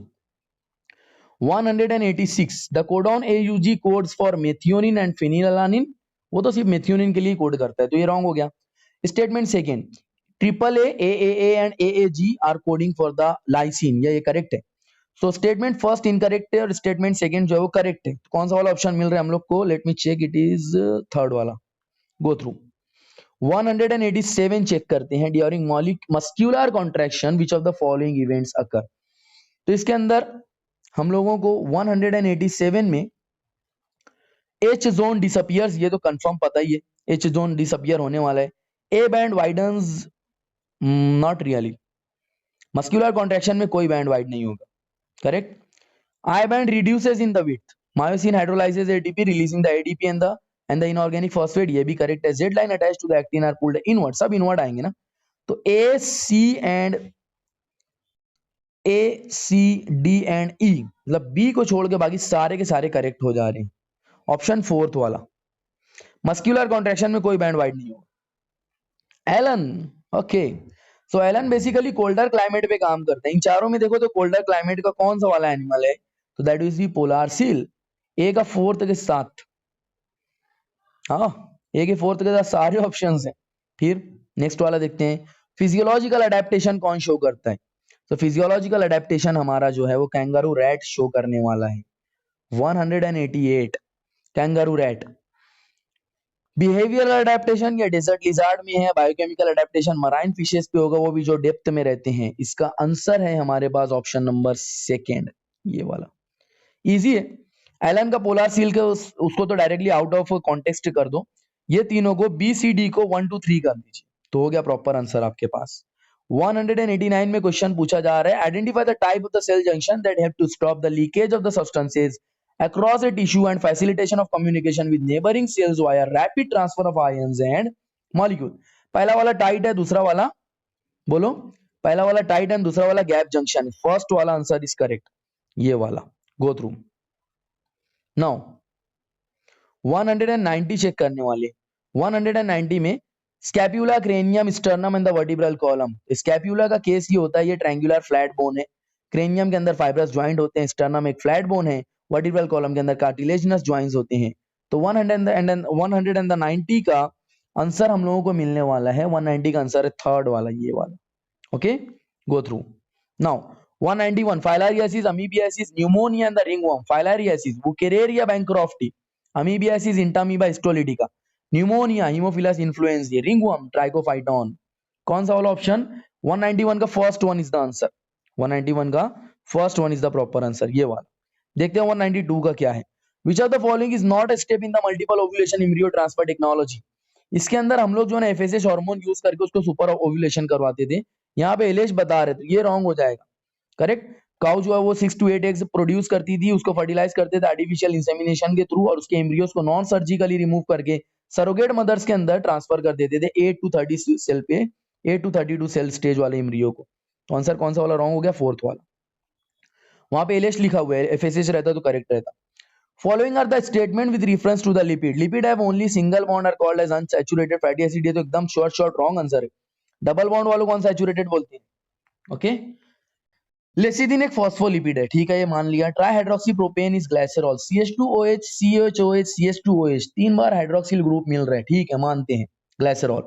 186 the codon AUG codes for methionine and phenylalanine, वो तो सिर्फ मेथियोनिन के लिए कोड करता है, तो ये रॉन्ग हो गया। Statement second AAA, AAA and AAG are coding for the lysine, ये करेक्ट है। सो स्टेटमेंट फर्स्ट इनकरेक्ट है और स्टेटमेंट सेकंड जो है वो करेक्ट है। तो कौन सा वाला ऑप्शन मिल रहा है हम लोग को? Let me check, it is third वाला। गो थ्रू 187 चेक करते हैं। During muscular contraction which of the following events occur? तो इसके अंदर हम लोगों को 187 में एच जोन डिसअपियर्स, ये तो कंफर्म पता ही है, एच जोन डिसअपियर होने वाला है। A band widens not really, muscular contraction में कोई बैंड वाइड नहीं होगा correct. I band reduces in the width. Myosin hydrolyzes ATP, releasing the ADP and the inorganic phosphate, ये भी correct है। Z line attached to the actin are pulled inward, सब inward आएंगे ना। तो A, C and A, C, D and E, मतलब B को छोड़ के बाकी सारे के सारे करेक्ट हो जा रहे हैं। ऑप्शन फोर्थ वाला, मस्क्यूलर कॉन्ट्रैक्शन में कोई बैंड वाइड नहीं होगा। Allen, okay so Allen basically colder climate पे काम करते हैं। इन चारों में देखो तो कोल्डर क्लाइमेट का कौन सा वाला एनिमल है? तो that is the polar seal. A का फोर्थ के साथ, हाँ ए के फोर्थ के साथ सारे ऑप्शंस हैं। फिर नेक्स्ट वाला देखते हैं, फिजियोलॉजिकल अडेप्टेशन कौन शो करता है? तो फिजियोलॉजिकल अडेप्टेशन हमारा जो है वो कैंगारू रैट शो करने वाला है। 188 कैंगारू रैट। बिहेवियरल अडेप्टेशन या डेजर्ट लिजार्ड में है। बायोकेमिकल अडेप्टेशन मराइन फिशेस पे होगा, वो भी जो डेप्थ में रहते हैं। इसका आंसर है हमारे पास ऑप्शन नंबर सेकेंड, ये वाला इजी है। एलन का पोलर सील के उसको तो डायरेक्टली आउट ऑफ कॉन्टेक्स्ट कर दो। ये तीनों को BCD को 1 2 3 कर दीजिए, तो हो गया प्रॉपर आंसर आपके पास। 189 में क्वेश्चन पूछा जा रहा है, identify the type of the cell junction that have to stop the leakage of the substances across a tissue and facilitation of communication with neighboring cells via rapid transfer of ions and molecule। पहला वाला tight है, दूसरा वाला बोलो, पहला वाला tight है, दूसरा वाला गैप जंक्शन है। फर्स्ट वाला आंसर इज करेक्ट, ये वाला। गो थ्रू नाउ 190 चेक करने वाले। 190 में scapula, cranium, sternum and the vertebral column. Scapula का केस ये होता है, ये ट्रायंगुलर फ्लैट बोन है। क्रेनियम के अंदर फाइब्रस ज्वाइंट होते हैं, स्टर्नम एक फ्लैट बोन है, वर्टिब्रल कॉलम के अंदर कार्टिलेजिनस ज्वाइंट्स होते हैं। तो 190 का आंसर हम लोगों को मिलने वाला है, 190 का आंसर है थर्ड वाला, ये वाला। Okay go through now 191 filariasis, amoebiasis, pneumonia and the ringworm. Filariasis Wuchereria bancrofti, amoebiasis Entamoeba histolytica, pneumonia Haemophilus influenzae, ringworm Trichophyton. कौन सा वाला ऑप्शन? 191 का first one is the answer, 191 का first one is the proper answer, ये वाला। देखते हैं 192 का क्या है। Which of the following is not a step in the multiple ovulation embryo transfer technology? इसके अंदर हम लोग जो है FSH हार्मोन यूज करके उसको सुपर ओव्यूलेशन करवाते थे। यहाँ पे एलेश बता रहे थे, ये रॉन्ग हो जाएगा करेक्ट। काउ जो है वो 6 to 8 एग्स प्रोड्यूस करती थी, उसको फर्टिलाइज करते थे आर्टिफिशियल इंसेमिनेशन के थ्रू, और उसके एम्ब्रियोस को नॉन सर्जिकली रिमूव करके सरोगेट मदर्स के अंदर ट्रांसफर कर देते थे 8 to 30 सेल पे, 8 to 32 सेल स्टेज वाले एम्ब्रियो को। तो आंसर कौन सा वाला रॉन्ग हो गया? फोर्थ वाला। वहां पे एलेश लिखा हुआ है, FSH रहता तो करेक्ट रहता। Following are the statement with reference to the lipid. Lipid have only single bond are called as unsaturated fatty acid. ये तो एकदम short wrong answer है. डबल बॉन्ड वालों को अनसैचुरेटेड बोलते हैं. ओके. लेसिदिन एक फॉस्फोलिपिड है, ठीक है, ये मान लिया. Trihydroxy propane is glycerol. CH2OH CHOH CH2OH 3 बार हाइड्रोक्सिल ग्रुप मिल रहा है, ठीक है, मानते हैं, ग्लाइसरॉल.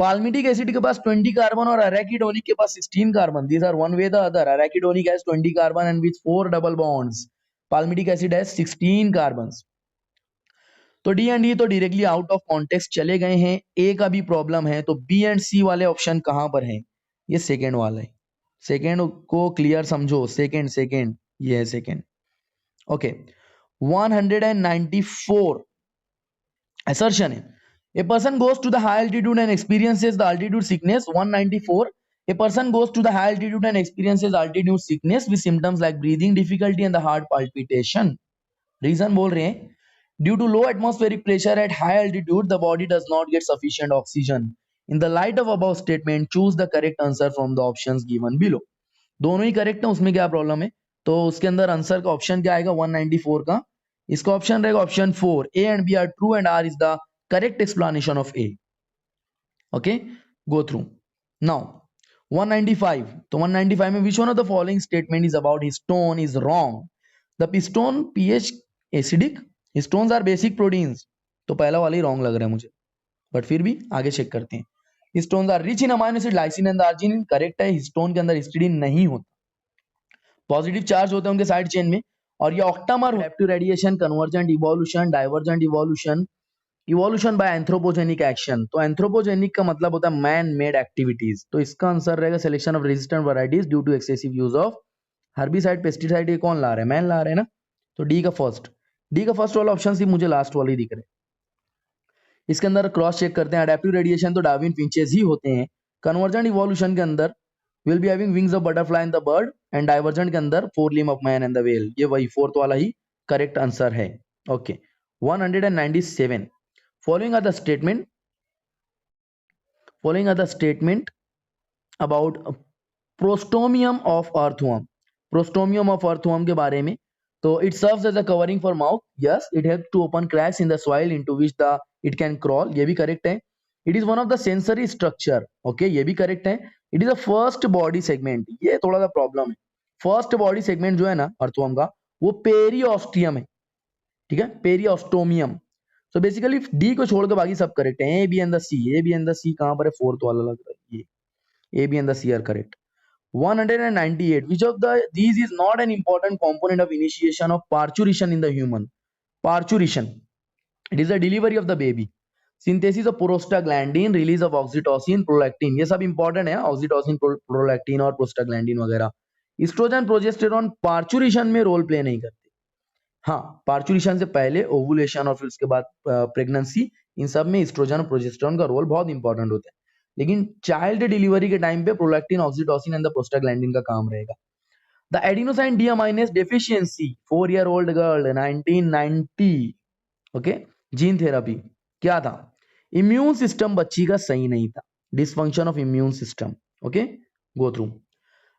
पाल्मिटिक एसिड के पास 20 कार्बन और अराकिडोनिक के पास 16 carbon. These are one way the other. Arachidonic has 20 carbon and with 4 double bonds. Palmitic acid has 16 carbon. तो डी एंड ई तो डायरेक्टली आउट ऑफ कॉन्टेक्स्ट चले गए हैं. ए का भी प्रॉब्लम है. तो बी एंड सी वाले ऑप्शन कहां पर है? ये सेकेंड वाला है. सेकेंड को क्लियर समझो. सेकेंड ये है सेकेंड. ओके. 194 assertion है. A person goes to the high altitude and experiences the altitude sickness. 194. A person goes to the high altitude and experiences altitude sickness with symptoms like breathing difficulty and the heart palpitation. Reason बोल रहे हैं, due to low atmospheric pressure at high altitude, the body does not get sufficient oxygen. In the light of above statement, choose the correct answer from the options given below. दोनों ही correct है, उसमें क्या problem है? तो उसके अंदर answer का option क्या आएगा 194 का? इसका ऑप्शन रहेगा option 4. A and B are true and R is the correct explanation of A. Okay, go through. Now 195. तो 195 में which one of the following statement is about histone is wrong? The piston pH acidic. Histones are basic proteins. तो पहला वाला ही wrong लग रहा है मुझे, but फिर भी आगे चेक करते हैं. Histones are rich in amino acid lysine and arginine. Correct है, हिस्टोन के अंदर हिस्टिडीन नहीं होता. पॉजिटिव चार्ज होते हैं उनके साइड चेन में. और ये octamer to radiation, convergent evolution, divergent evolution, evolution by anthropogenic action. तो एंथ्रोपोजेनिक का मतलब होता है मैन मेड एक्टिविटीज. तो इसका आंसर रहेगा selection of resistant varieties due to excessive use of herbicide pesticide. ये कौन ला रहा है? मैन ला रहे हैं ना. तो डी का फर्स्ट वाला ऑप्शन सी मुझे लास्ट वाले ही दिख रहे हैं. इसके अंदर क्रॉस चेक करते हैं. अडैप्टिव रेडिएशन तो डार्विन फिंचेस ही होते हैं. कन्वर्जेंट इवोल्यूशन के अंदर will be having wings of butterfly in the bird. And divergent के अंदर 4 limb of man and the whale. ये वही फोर्थ वाला ही करेक्ट आंसर है. Okay. 197. Following are the statement about prostomium of earthworm. Prostomium of earthworm के बारे में. तो it serves as a covering for mouth. Yes, it helps to open cracks in the soil into which it can crawl. ये भी correct है. It is one of the sensory structure. Okay, ये भी correct है. It is the first body segment. ये थोड़ा सा problem है. फर्स्ट बॉडी सेगमेंट जो है ना अर्थवर्म का, वो पेरियोस्टियम है. ठीक है, पेरियोस्टोमियम. तो बेसिकली डी को छोड़ के बाकी सब करेक्ट है. A B and the C. A B and the C कहां पर है? फोर्थ वाला लग रहा है. ये A B and the C are correct. 198. Which of these is not an important component of initiation of parturition in the human? Parturition. It is the delivery of the baby. Synthesis of prostaglandin, release of oxytocin, prolactin. ये सब important है. Oxytocin, prolactin और prostaglandin वगैरह. Estrogen, progesterone parturition में role play नहीं करते. हाँ, parturition से पहले ओवुलेशन और फिर उसके बाद प्रेगनेंसी, इन सब में एस्ट्रोजन और प्रोजेस्टेरोन का रोल बहुत इंपॉर्टेंट होता है. लेकिन चाइल्ड डिलीवरी के टाइम पे prolactin, oxytocin and the prostaglandin का काम रहेगा. The adenosine deaminase deficiency 4-year-old girl 1990. Okay. Gene therapy क्या था? इम्यून सिस्टम बच्ची का सही नहीं था. Dysfunction of immune system. Okay, go through.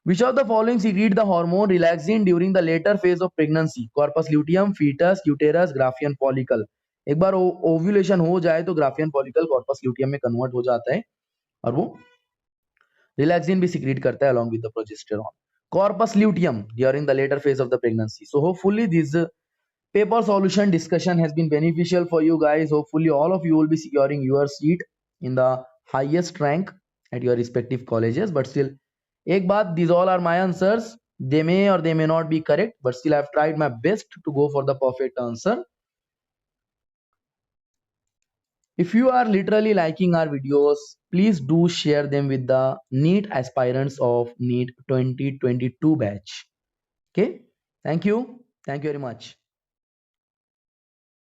Which of the following secrete the hormone relaxin during the later phase of pregnancy? Corpus luteum, fetus, uterus, Graafian follicle. एक बार ovulation हो जाए तो ग्राफियन फॉलिकल कॉर्पस ल्यूटियम में convert हो जाता है और वो रिलैक्सिन भी सिक्रीट करता है along with the progesterone. Corpus luteum during the later phase of the pregnancy. So hopefully this paper solution discussion has been beneficial for you guys. Hopefully all of you will be securing your seat in the highest rank at your respective colleges. But still, एक बात, these all are my answers. They may or they may not be correct, but still I've tried my best to go for the perfect answer. If you are literally liking our videos, please do share them with the NEET aspirants of NEET 2022 batch. Okay, thank you very much.